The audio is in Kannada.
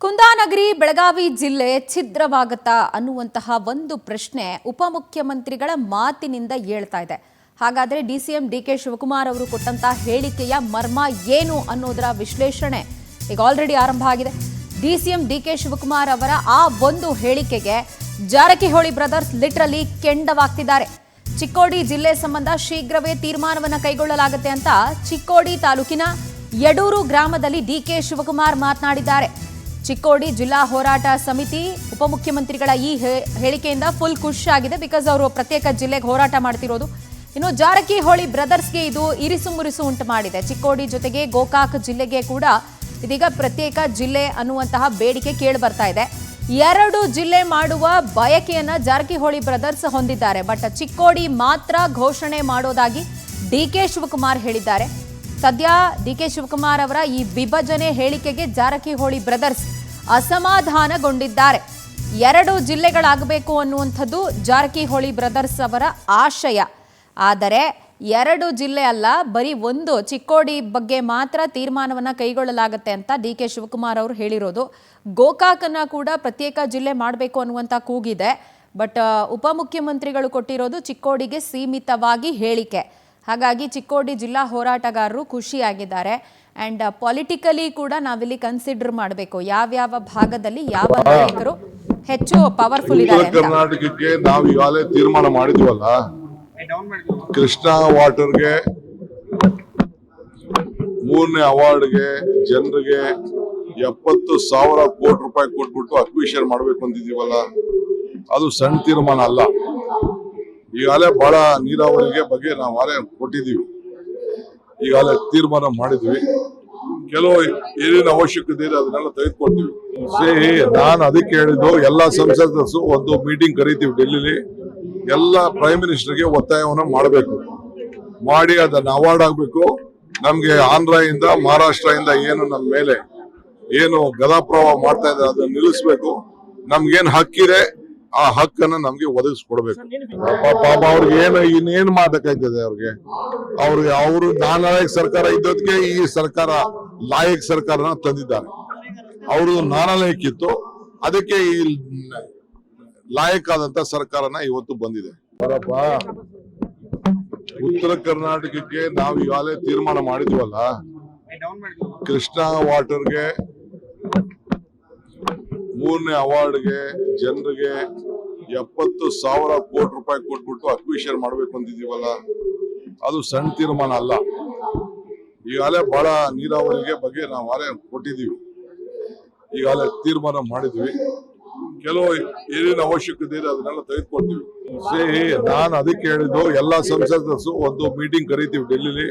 ಕುಂದಾನಗರಿ ಬೆಳಗಾವಿ ಜಿಲ್ಲೆ ಛಿದ್ರವಾಗತ್ತಾ ಅನ್ನುವಂತಹ ಒಂದು ಪ್ರಶ್ನೆ ಉಪಮುಖ್ಯಮಂತ್ರಿಗಳ ಮಾತಿನಿಂದ ಏಳ್ತಾ ಇದೆ. ಹಾಗಾದ್ರೆ ಡಿಸಿಎಂ ಡಿಕೆ ಶಿವಕುಮಾರ್ ಅವರು ಕೊಟ್ಟಂತ ಹೇಳಿಕೆಯ ಮರ್ಮ ಏನು ಅನ್ನೋದರ ವಿಶ್ಲೇಷಣೆ ಈಗ ಆಲ್ರೆಡಿ ಆರಂಭ ಆಗಿದೆ. ಡಿಸಿಎಂ ಡಿಕೆ ಶಿವಕುಮಾರ್ ಅವರ ಆ ಒಂದು ಹೇಳಿಕೆಗೆ ಜಾರಕಿಹೊಳಿ ಬ್ರದರ್ಸ್ ಲಿಟರಲಿ ಕೆಂಡವಾಗ್ತಿದ್ದಾರೆ. ಚಿಕ್ಕೋಡಿ ಜಿಲ್ಲೆ ಸಂಬಂಧ ಶೀಘ್ರವೇ ತೀರ್ಮಾನವನ್ನು ಕೈಗೊಳ್ಳಲಾಗುತ್ತೆ ಅಂತ ಚಿಕ್ಕೋಡಿ ತಾಲೂಕಿನ ಯಡೂರು ಗ್ರಾಮದಲ್ಲಿ ಡಿಕೆ ಶಿವಕುಮಾರ್ ಮಾತನಾಡಿದ್ದಾರೆ. ಚಿಕ್ಕೋಡಿ ಜಿಲ್ಲಾ ಹೋರಾಟ ಸಮಿತಿ ಉಪಮುಖ್ಯಮಂತ್ರಿಗಳ ಈ ಹೇಳಿಕೆಯಿಂದ ಫುಲ್ ಖುಷಿ ಆಗಿದೆ. ಬಿಕಾಸ್ ಅವರು ಪ್ರತ್ಯೇಕ ಜಿಲ್ಲೆಗೆ ಹೋರಾಟ ಮಾಡ್ತಿರೋದು. ಇನ್ನು ಜಾರಕಿಹೊಳಿ ಬ್ರದರ್ಸ್ಗೆ ಇದು ಇರಿಸು ಮುರಿಸು ಉಂಟು ಮಾಡಿದೆ. ಚಿಕ್ಕೋಡಿ ಜೊತೆಗೆ ಗೋಕಾಕ್ ಜಿಲ್ಲೆಗೆ ಕೂಡ ಇದೀಗ ಪ್ರತ್ಯೇಕ ಜಿಲ್ಲೆ ಅನ್ನುವಂತಹ ಬೇಡಿಕೆ ಕೇಳಿ ಬರ್ತಾ ಇದೆ. 2 ಜಿಲ್ಲೆ ಮಾಡುವ ಬಯಕೆಯನ್ನ ಜಾರಕಿಹೊಳಿ ಬ್ರದರ್ಸ್ ಹೊಂದಿದ್ದಾರೆ. ಬಟ್ ಚಿಕ್ಕೋಡಿ ಮಾತ್ರ ಘೋಷಣೆ ಮಾಡೋದಾಗಿ ಡಿಕೆ ಶಿವಕುಮಾರ್ ಹೇಳಿದ್ದಾರೆ. ಸದ್ಯ ಡಿಕೆ ಶಿವಕುಮಾರ್ ಅವರ ಈ ವಿಭಜನೆ ಹೇಳಿಕೆಗೆ ಜಾರಕಿಹೊಳಿ ಬ್ರದರ್ಸ್ ಅಸಮಾಧಾನಗೊಂಡಿದ್ದಾರೆ. 2 ಜಿಲ್ಲೆಗಳಾಗಬೇಕು ಅನ್ನುವಂಥದ್ದು ಜಾರಕಿಹೊಳಿ ಬ್ರದರ್ಸ್ ಅವರ ಆಶಯ. ಆದರೆ 2 ಜಿಲ್ಲೆ ಅಲ್ಲ, ಬರೀ 1 ಚಿಕ್ಕೋಡಿ ಬಗ್ಗೆ ಮಾತ್ರ ತೀರ್ಮಾನವನ್ನು ಕೈಗೊಳ್ಳಲಾಗುತ್ತೆ ಅಂತ ಡಿಕೆ ಶಿವಕುಮಾರ್ ಅವರು ಹೇಳಿರೋದು. ಗೋಕಾಕನ್ನ ಕೂಡ ಪ್ರತ್ಯೇಕ ಜಿಲ್ಲೆ ಮಾಡಬೇಕು ಅನ್ನುವಂಥ ಕೂಗಿದೆ. ಬಟ್ ಉಪಮುಖ್ಯಮಂತ್ರಿಗಳು ಕೊಟ್ಟಿರೋದು ಚಿಕ್ಕೋಡಿಗೆ ಸೀಮಿತವಾಗಿ ಹೇಳಿಕೆ. ಹಾಗಾಗಿ ಚಿಕ್ಕೋಡಿ ಜಿಲ್ಲಾ ಹೋರಾಟಗಾರರು ಖುಷಿಯಾಗಿದ್ದಾರೆ. ಆ್ಯಂಡ್ ಪೊಲಿಟಿಕಲಿ ಕೂಡ ನಾವಿಲ್ಲಿ ಕನ್ಸಿಡರ್ ಮಾಡಬೇಕು ಯಾವ್ಯಾವ ಭಾಗದಲ್ಲಿ ಯಾವ ನಾಯಕರು ಹೆಚ್ಚು ಪವರ್ಫುಲ್ ಇದ್ದಾರೆ. ಕರ್ನಾಟಕಕ್ಕೆ ನಾವು ಈಗಾಗಲೇ ತೀರ್ಮಾನ ಮಾಡಿದ್ವಲ್ಲ, ಕೃಷ್ಣಾ ವಾಟರ್ಗೆ 3ನೇ ಅವಾರ್ಡ್ಗೆ ಜನರಿಗೆ 70,000 ಕೋಟಿ ರೂಪಾಯಿ ಕೊಟ್ಬಿಟ್ಟು ಅಕ್ವಿಷನ್ ಮಾಡ್ಬೇಕು ಅಂತಿದೀವಲ್ಲ, ಅದು ಸಣ್ಣ ತೀರ್ಮಾನ ಅಲ್ಲ. ಈಗಾಗಲೇ ಬಹಳ ನೀರಾವರಿಗೆ ಬಗ್ಗೆ ನಾವು ಆಲೇ ಕೊಟ್ಟಿದ್ದೀವಿ, ಈಗಾಗಲೇ ತೀರ್ಮಾನ ಮಾಡಿದ್ವಿ. ಕೆಲವು ಏನೇನು ಅವಶ್ಯಕತೆ ಇದೆ ಅದನ್ನೆಲ್ಲ ತೆಗೆದುಕೊಡ್ತೀವಿ. ನಾನು ಅದಕ್ಕೆ ಹೇಳಿದ್ದು, ಎಲ್ಲ ಸಂಸದರು ಒಂದು ಮೀಟಿಂಗ್ ಕರಿತೀವಿ ಡೆಲ್ಲಿಲಿ. ಎಲ್ಲ ಪ್ರೈಮ್ ಮಿನಿಸ್ಟರ್ಗೆ ಒತ್ತಾಯವನ್ನು ಮಾಡಬೇಕು, ಮಾಡಿ ಅದನ್ನ ಅವಾರ್ಡ್ ಆಗ್ಬೇಕು. ನಮ್ಗೆ ಆಂಧ್ರದಿಂದ ಮಹಾರಾಷ್ಟ್ರದಿಂದ ಏನು ನಮ್ಮ ಮೇಲೆ ಏನು ಗದಾಪ್ರವಾಹ ಮಾಡ್ತಾ ಇದೆ ಅದನ್ನ ನಿಲ್ಲಿಸ್ಬೇಕು. ನಮ್ಗೇನ್ ಹಕ್ಕಿದೆ ಆ ಹಕ್ಕನ್ನ ನಮ್ಗೆ ಒದಗಿಸ್ಕೊಡ್ಬೇಕು. ಪಾಪ ಅವ್ರಿಗೆ ಇನ್ನೇನ್ ಮಾಡ್ಬೇಕಾಯ್ತದೆ ಅವ್ರಿಗೆ ಅವರು ನಾಲಾಯಕ್ ಸರ್ಕಾರ ಇದ್ದೋದಕ್ಕೆ ಈ ಸರ್ಕಾರ ಲಾಯಕ್ ಸರ್ಕಾರನ ತಂದಿದ್ದಾರೆ. ಅವ್ರದ್ದು ನಾಲಾಯಕ್ ಇತ್ತು, ಅದಕ್ಕೆ ಈ ಲಾಯಕ್ ಆದಂತ ಸರ್ಕಾರನ ಇವತ್ತು ಬಂದಿದೆ. ಬರಪ್ಪ, ಉತ್ತರ ಕರ್ನಾಟಕಕ್ಕೆ ನಾವು ಈಗಾಗಲೇ ತೀರ್ಮಾನ ಮಾಡಿದ್ವಲ್ಲ, ಕೃಷ್ಣಾ ವಾಟರ್ಗೆ 3ನೇ ಅವಾರ್ಡ್ಗೆ ಜನರಿಗೆ 70,000 ಕೋಟಿ ರೂಪಾಯಿ ಕೊಟ್ಬಿಟ್ಟು ಅಕ್ವಿಷನ್ ಮಾಡ್ಬೇಕು ಅಂತಿದೀವಲ್ಲ, ಅದು ಸಣ್ಣ ತೀರ್ಮಾನ ಅಲ್ಲ. ಈಗಾಗಲೇ ಬಹಳ ನೀರಾವರಿಗೆ ಬಗ್ಗೆ ನಾವು ಆಲೇ ಕೊಟ್ಟಿದ್ದೀವಿ, ಈಗಾಗಲೇ ತೀರ್ಮಾನ ಮಾಡಿದ್ವಿ. ಕೆಲವು ಏನೇನು ಅವಶ್ಯಕತೆ ಇದೆ ಅದನ್ನೆಲ್ಲ ತೆಗೆದುಕೊಡ್ತೀವಿ. ನಾನು ಅದಕ್ಕೆ ಹೇಳಿದ್ದು, ಎಲ್ಲ ಸಂಸದರು ಒಂದು ಮೀಟಿಂಗ್ ಕರಿತೀವಿ ಡೆಲ್ಲಿಲಿ.